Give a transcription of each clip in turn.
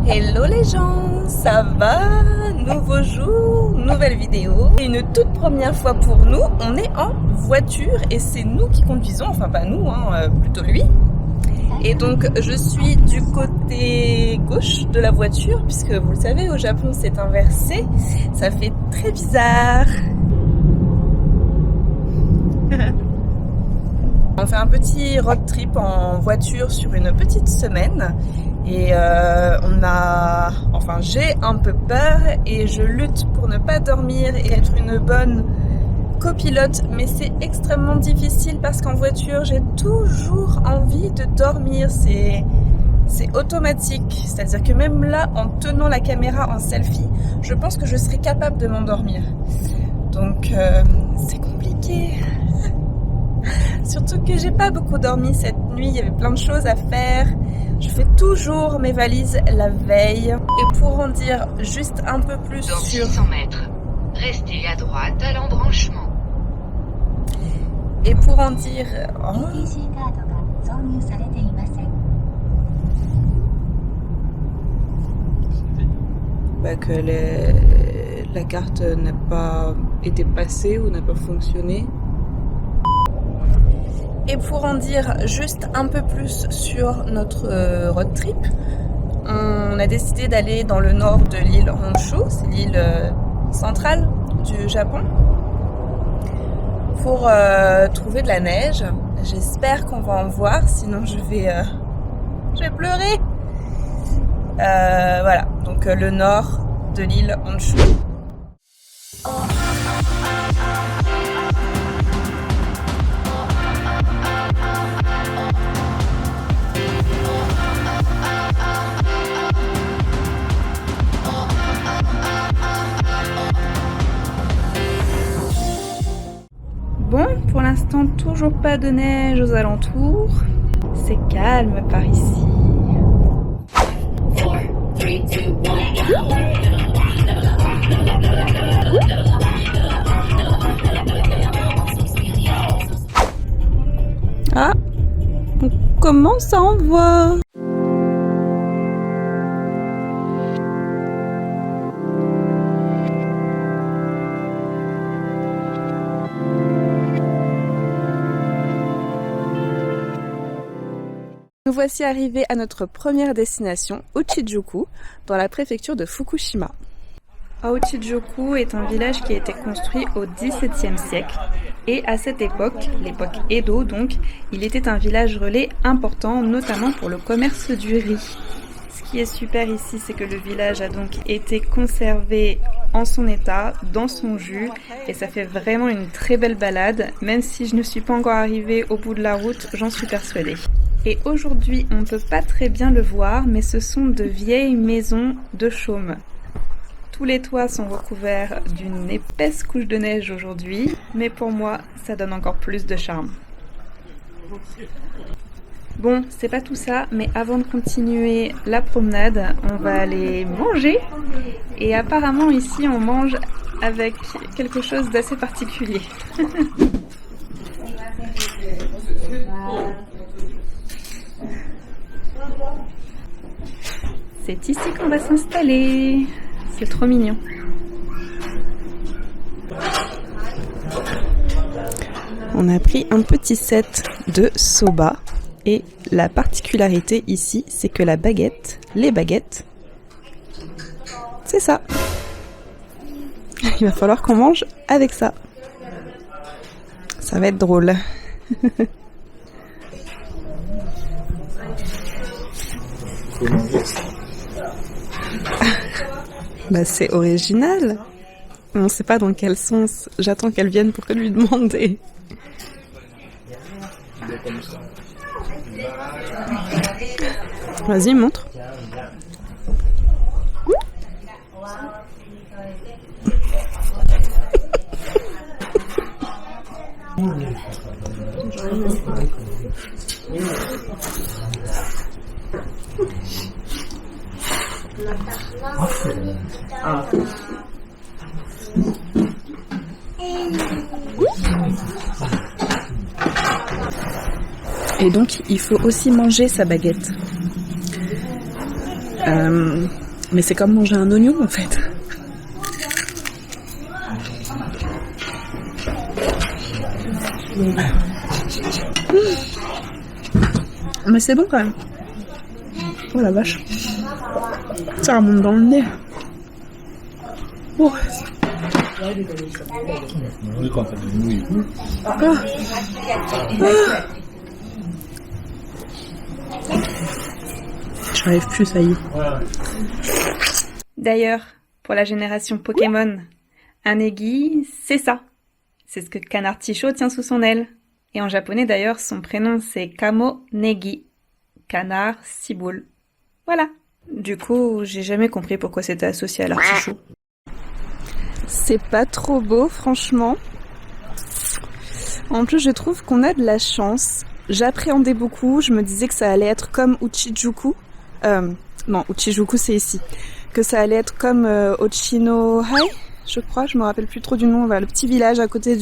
Hello les gens, ça va? Nouveau jour, nouvelle vidéo. Et une toute première fois pour nous, on est en voiture et c'est nous qui conduisons, enfin pas nous, plutôt lui. Et donc je suis du côté gauche de la voiture puisque vous le savez, au Japon c'est inversé. Ça fait très bizarre. On fait un petit road trip en voiture sur une petite semaine et j'ai un peu peur et je lutte pour ne pas dormir et être une bonne copilote, mais c'est extrêmement difficile parce qu'en voiture j'ai toujours envie de dormir, c'est automatique, c'est-à-dire que même là en tenant la caméra en selfie, je pense que je serais capable de m'endormir, donc c'est compliqué. Surtout que j'ai pas beaucoup dormi cette nuit, il y avait plein de choses à faire. Je fais toujours mes valises la veille. Et pour en dire juste un peu plus dans sur... 600 mètres, restez à droite à l'embranchement. Et pour en dire... que la carte n'a pas été passée ou n'a pas fonctionné. Et pour en dire juste un peu plus sur notre road trip, on a décidé d'aller dans le nord de l'île Honshu, c'est l'île centrale du Japon, pour trouver de la neige. J'espère qu'on va en voir, sinon je vais pleurer. Voilà, donc le nord de l'île Honshu. Bon, pour l'instant, toujours pas de neige aux alentours. C'est calme par ici. 4, 3, 2, 1. Ah, on commence à en voir. Nous voici arrivés à notre première destination, Uchijoku, dans la préfecture de Fukushima. Uchijoku est un village qui a été construit au XVIIe siècle et à cette époque, l'époque Edo donc, il était un village relais important, notamment pour le commerce du riz. Ce qui est super ici, c'est que le village a donc été conservé en son état, dans son jus, et ça fait vraiment une très belle balade, même si je ne suis pas encore arrivée au bout de la route, j'en suis persuadée. Et aujourd'hui, on ne peut pas très bien le voir, mais ce sont de vieilles maisons de chaume. Tous les toits sont recouverts d'une épaisse couche de neige aujourd'hui, mais pour moi, ça donne encore plus de charme. Bon, c'est pas tout ça, mais avant de continuer la promenade, on va aller manger. Et apparemment ici, on mange avec quelque chose d'assez particulier. C'est ici qu'on va s'installer. C'est trop mignon. On a pris un petit set de soba. Et la particularité ici, c'est que les baguettes, c'est ça. Il va falloir qu'on mange avec ça. Ça va être drôle. Bah c'est original. On sait pas dans quel sens. J'attends qu'elle vienne pour lui demander. Vas-y, montre. Et donc il faut aussi manger sa baguette. Mais c'est comme manger un oignon en fait. Mais c'est bon quand même. Oh la vache. Ça remonte dans le nez. Oh. Ah. Ah. J'arrive plus, ça y est. D'ailleurs, pour la génération Pokémon, un Negi, c'est ça. C'est ce que Canard Tichot tient sous son aile. Et en japonais d'ailleurs, son prénom c'est Kamo Negi. Canard ciboule. Voilà. Du coup, j'ai jamais compris pourquoi c'était associé à l'artichaut. C'est pas trop beau, franchement. En plus, je trouve qu'on a de la chance. J'appréhendais beaucoup, je me disais que ça allait être comme Uchijuku. Non, Uchijuku c'est ici. Que ça allait être comme Ochinohai, je crois, je me rappelle plus trop du nom. Le petit village à côté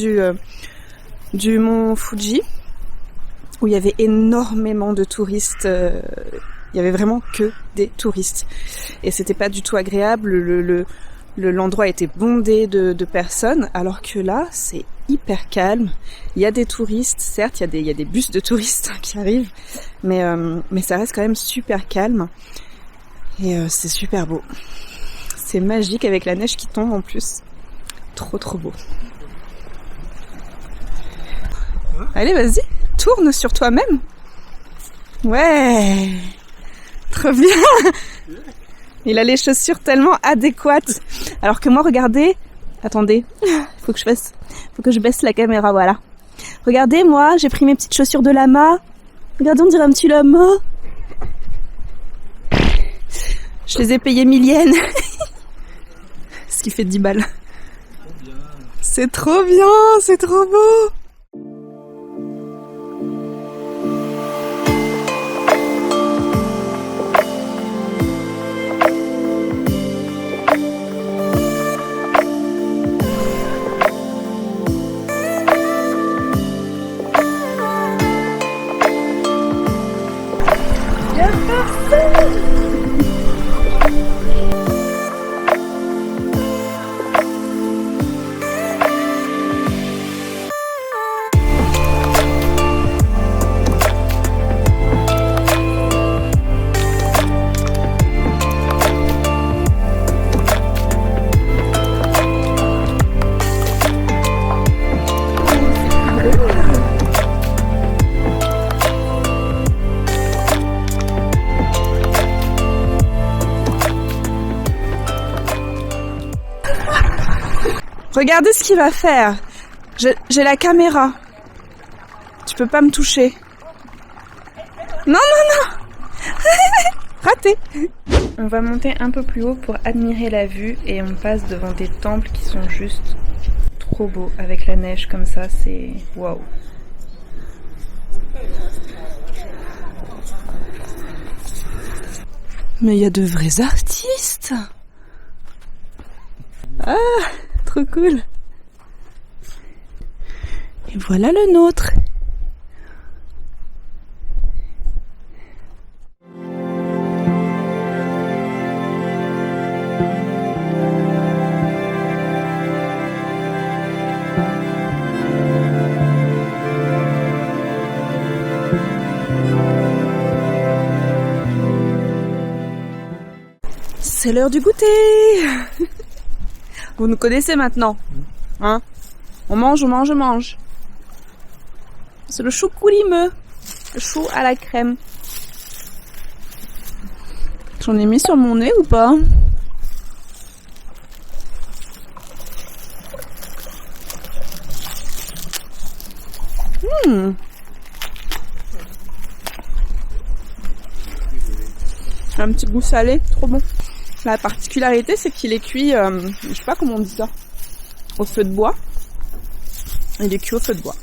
du mont Fuji, où il y avait énormément de touristes. Il y avait vraiment que des touristes. Et c'était pas du tout agréable. L'endroit était bondé de personnes, alors que là, c'est hyper calme. Il y a des touristes, certes, il y a des bus de touristes qui arrivent, mais ça reste quand même super calme. Et c'est super beau. C'est magique avec la neige qui tombe en plus. Trop trop beau. Allez, vas-y, tourne sur toi-même. Ouais, trop bien. Il a les chaussures tellement adéquates. Alors que moi, regardez. Attendez, faut que je baisse la caméra, voilà. Regardez, moi, j'ai pris mes petites chaussures de lama. Regardez, on dirait un petit lama. Je les ai payées 1000 yens. Ce qui fait 10 balles. C'est trop bien, c'est trop beau. Regardez ce qu'il va faire. J'ai la caméra. Tu peux pas me toucher. Non, non, non. Raté. On va monter un peu plus haut pour admirer la vue et on passe devant des temples qui sont juste trop beaux avec la neige comme ça. C'est waouh. Mais il y a de vrais artistes. Ah, trop cool. Et voilà le nôtre. C'est l'heure du goûter. Vous nous connaissez maintenant, hein? On mange, on mange, on mange. C'est le chou coulimeux, le chou à la crème. J'en ai mis sur mon nez ou pas? Un petit goût salé, trop bon. La particularité, c'est qu'il est cuit, je sais pas comment on dit ça, au feu de bois. Il est cuit au feu de bois.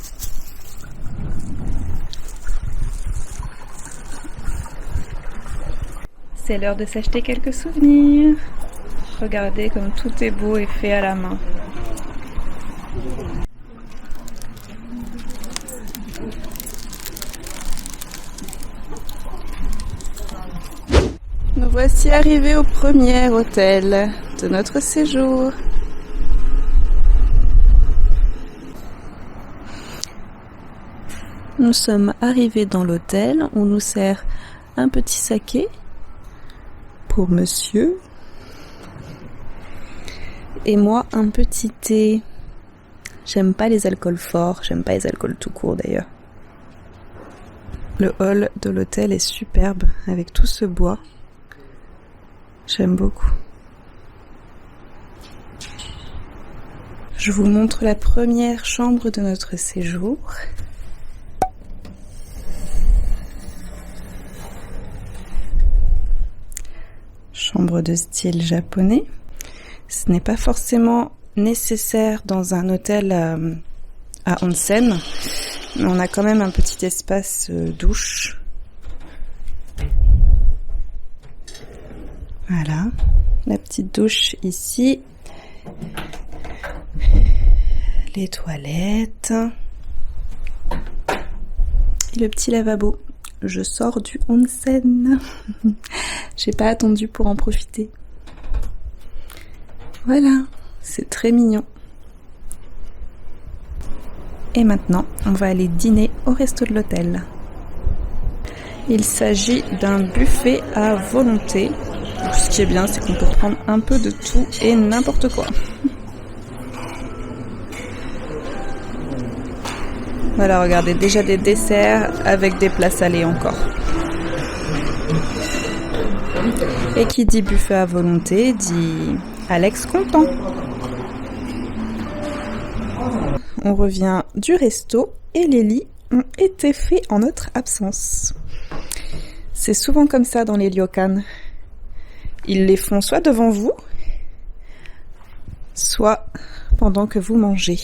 C'est l'heure de s'acheter quelques souvenirs. Regardez comme tout est beau et fait à la main. Nous Voici arrivés au premier hôtel de notre séjour. Nous sommes arrivés dans l'hôtel. On nous sert un petit saké pour monsieur. Et moi, un petit thé. J'aime pas les alcools forts, j'aime pas les alcools tout court d'ailleurs. Le hall de l'hôtel est superbe avec tout ce bois. J'aime beaucoup. Je vous montre la première chambre de notre séjour. Chambre de style japonais. Ce n'est pas forcément nécessaire dans un hôtel à onsen, mais on a quand même un petit espace douche. Voilà, la petite douche ici. Les toilettes. Et le petit lavabo. Je sors du onsen. J'ai pas attendu pour en profiter. Voilà, c'est très mignon. Et maintenant, on va aller dîner au resto de l'hôtel. Il s'agit d'un buffet à volonté. Ce qui est bien, c'est qu'on peut prendre un peu de tout et n'importe quoi. Voilà, regardez, déjà des desserts avec des plats salés encore. Et qui dit buffet à volonté, dit Alex content. On revient du resto et les lits ont été faits en notre absence. C'est souvent comme ça dans les ryokan. Ils les font soit devant vous, soit pendant que vous mangez.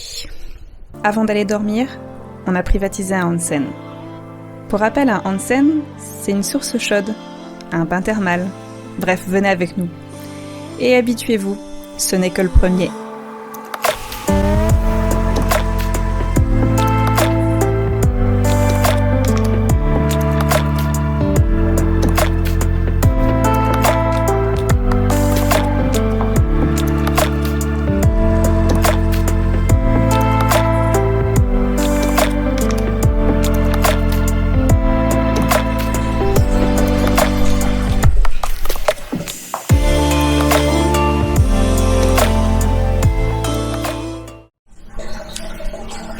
Avant d'aller dormir, on a privatisé un onsen. Pour rappel, un onsen, c'est une source chaude, un bain thermal. Bref, venez avec nous. Et habituez-vous, ce n'est que le premier.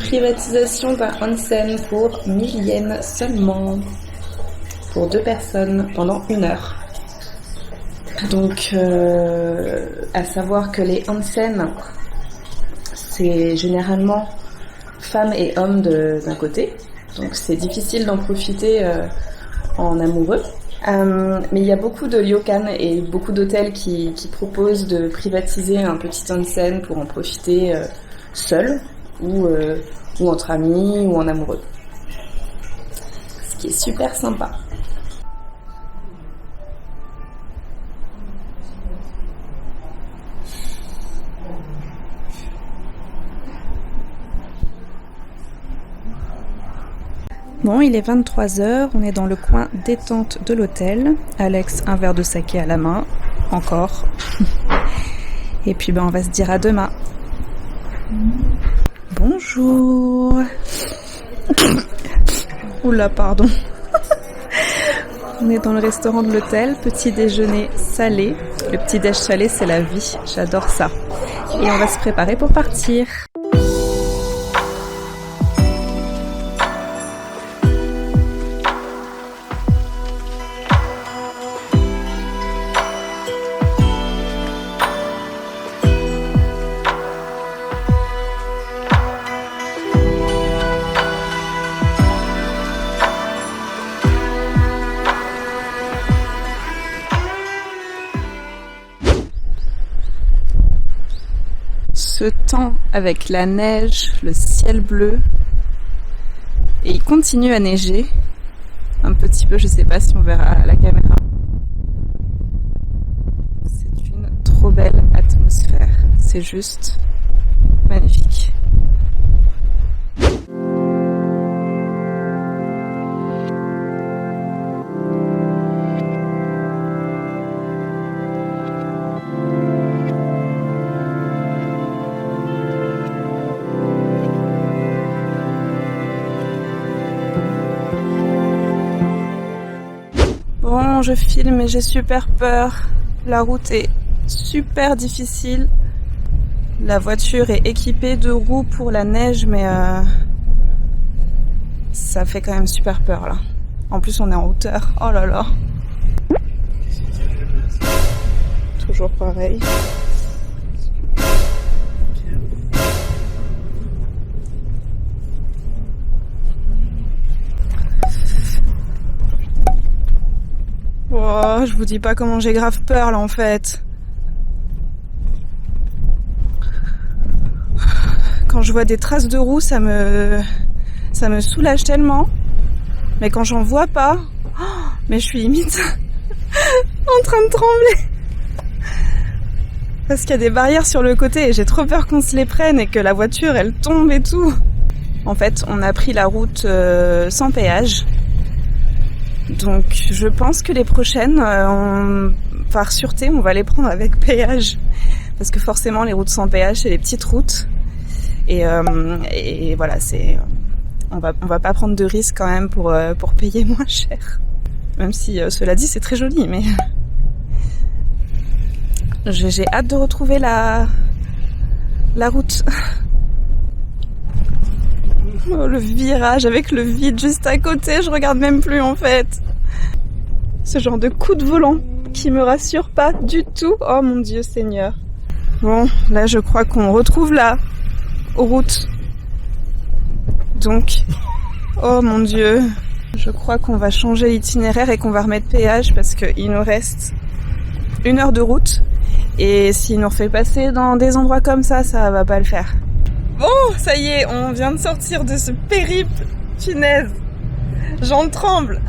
Privatisation d'un onsen pour 1000 yens seulement, pour 2 personnes pendant 1 heure. Donc, à savoir que les onsen, c'est généralement femmes et hommes d'un côté, donc c'est difficile d'en profiter en amoureux. Mais il y a beaucoup de ryokan et beaucoup d'hôtels qui proposent de privatiser un petit onsen pour en profiter seul ou entre amis ou en amoureux. Ce qui est super sympa. Bon, il est 23h, on est dans le coin détente de l'hôtel. Alex, un verre de saké à la main, encore. Et puis on va se dire à demain. Bonjour. Oula, pardon. On est dans le restaurant de l'hôtel, petit déjeuner salé. Le petit déj salé, c'est la vie, j'adore ça. Et on va se préparer pour partir. Ce temps avec la neige, le ciel bleu, et il continue à neiger un petit peu, je sais pas si on verra à la caméra. C'est une trop belle atmosphère, c'est juste magnifique. moment je filme et j'ai super peur. La route est super difficile. La voiture est équipée de roues pour la neige, mais ça fait quand même super peur là. En plus on est en hauteur. Oh là là. Toujours pareil. Oh, je vous dis pas comment j'ai grave peur là en fait. Quand je vois des traces de roues, ça me soulage tellement. Mais quand j'en vois pas, mais je suis limite en train de trembler. Parce qu'il y a des barrières sur le côté et j'ai trop peur qu'on se les prenne et que la voiture elle tombe et tout. En fait, on a pris la route sans péage. Donc je pense que les prochaines, par sûreté, on va les prendre avec péage. Parce que forcément les routes sans péage, c'est les petites routes. Et voilà, on va pas prendre de risques quand même pour payer moins cher. Même si cela dit, c'est très joli, mais j'ai hâte de retrouver la route. Oh, le virage avec le vide juste à côté, je regarde même plus en fait. Ce genre de coup de volant qui me rassure pas du tout. Oh mon Dieu Seigneur. Bon, là je crois qu'on retrouve la route. Donc, oh mon Dieu. Je crois qu'on va changer l'itinéraire et qu'on va remettre péage parce qu'il nous reste 1 heure de route. Et s'il nous refait passer dans des endroits comme ça va pas le faire. Bon, ça y est, on vient de sortir de ce périple. Punaise, j'en tremble.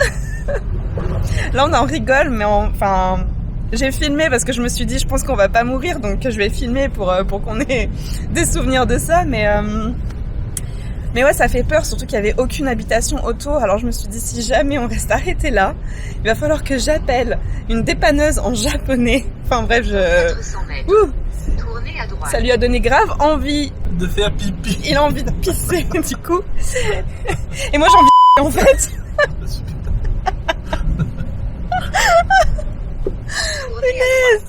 Là, on en rigole, mais enfin, j'ai filmé parce que je me suis dit, je pense qu'on va pas mourir, donc je vais filmer pour qu'on ait des souvenirs de ça. Mais ouais, ça fait peur, surtout qu'il y avait aucune habitation autour. Alors je me suis dit, si jamais on reste arrêté là, il va falloir que j'appelle une dépanneuse en japonais. Enfin bref, Tournez à droite. ça lui a donné grave envie de faire pipi. Il a envie de pisser, du coup. Et moi, j'ai envie de en fait. Punaise.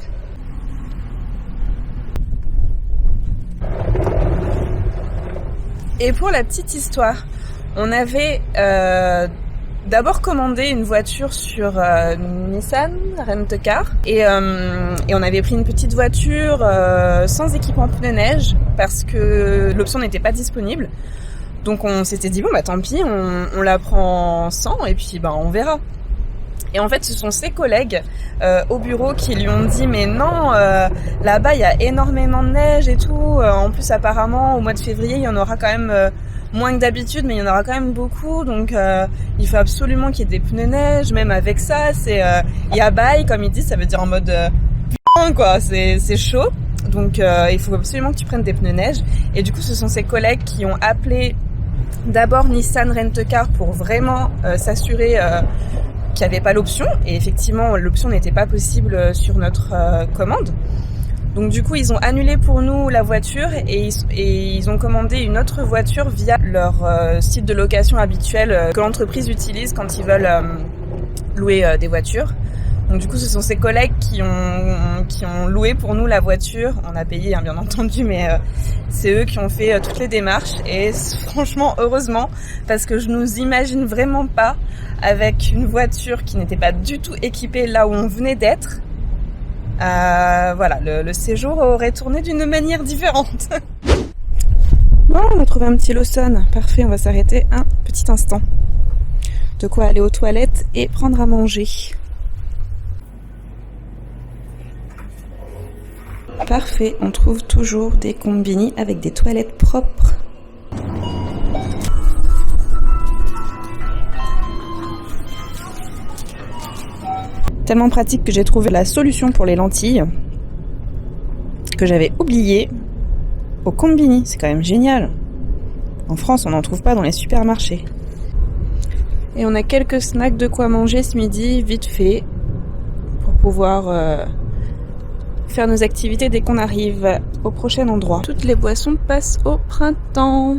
Et pour la petite histoire, on avait d'abord commandé une voiture sur Nissan Rent-A-Car et on avait pris une petite voiture sans équipement pneu neige parce que l'option n'était pas disponible. Donc on s'était dit bon bah tant pis, on la prend sans et puis bah on verra. Et en fait ce sont ses collègues au bureau qui lui ont dit mais non, là-bas il y a énormément de neige et tout. En plus apparemment au mois de février il y en aura quand même moins que d'habitude, mais il y en aura quand même beaucoup, donc il faut absolument qu'il y ait des pneus neige. Même avec ça, c'est yabai comme ils disent, ça veut dire en mode putain quoi, c'est chaud. Donc il faut absolument que tu prennes des pneus neige. Et du coup, ce sont ses collègues qui ont appelé d'abord Nissan Rent-A-Car pour vraiment s'assurer qu'il n'y avait pas l'option. Et effectivement, l'option n'était pas possible sur notre commande. Donc du coup, ils ont annulé pour nous la voiture et ils ont commandé une autre voiture via leur site de location habituel que l'entreprise utilise quand ils veulent louer des voitures. Donc du coup, ce sont ses collègues qui ont loué pour nous la voiture. On a payé, hein, bien entendu, mais c'est eux qui ont fait toutes les démarches. Et franchement, heureusement, parce que je nous imagine vraiment pas avec une voiture qui n'était pas du tout équipée là où on venait d'être. Voilà, le séjour aurait tourné d'une manière différente. Bon, on a trouvé un petit Lawson. Parfait, on va s'arrêter un petit instant. De quoi aller aux toilettes et prendre à manger. Parfait, on trouve toujours des combini avec des toilettes propres. Tellement pratique que j'ai trouvé la solution pour les lentilles que j'avais oubliée au combini. C'est quand même génial. En France, on n'en trouve pas dans les supermarchés. Et on a quelques snacks de quoi manger ce midi, vite fait, pour pouvoir faire nos activités dès qu'on arrive au prochain endroit. Toutes les boissons passent au printemps.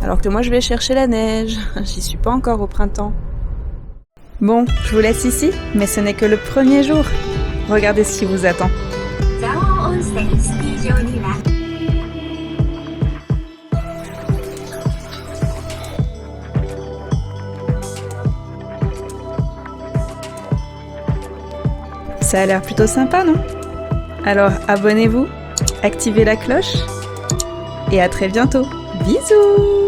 Alors que moi, je vais chercher la neige. J'y suis pas encore au printemps. Bon, je vous laisse ici, mais ce n'est que le premier jour. Regardez ce qui vous attend. 蔵王温泉スキー場には Ça a l'air plutôt sympa, non? Alors abonnez-vous, activez la cloche et à très bientôt. Bisous!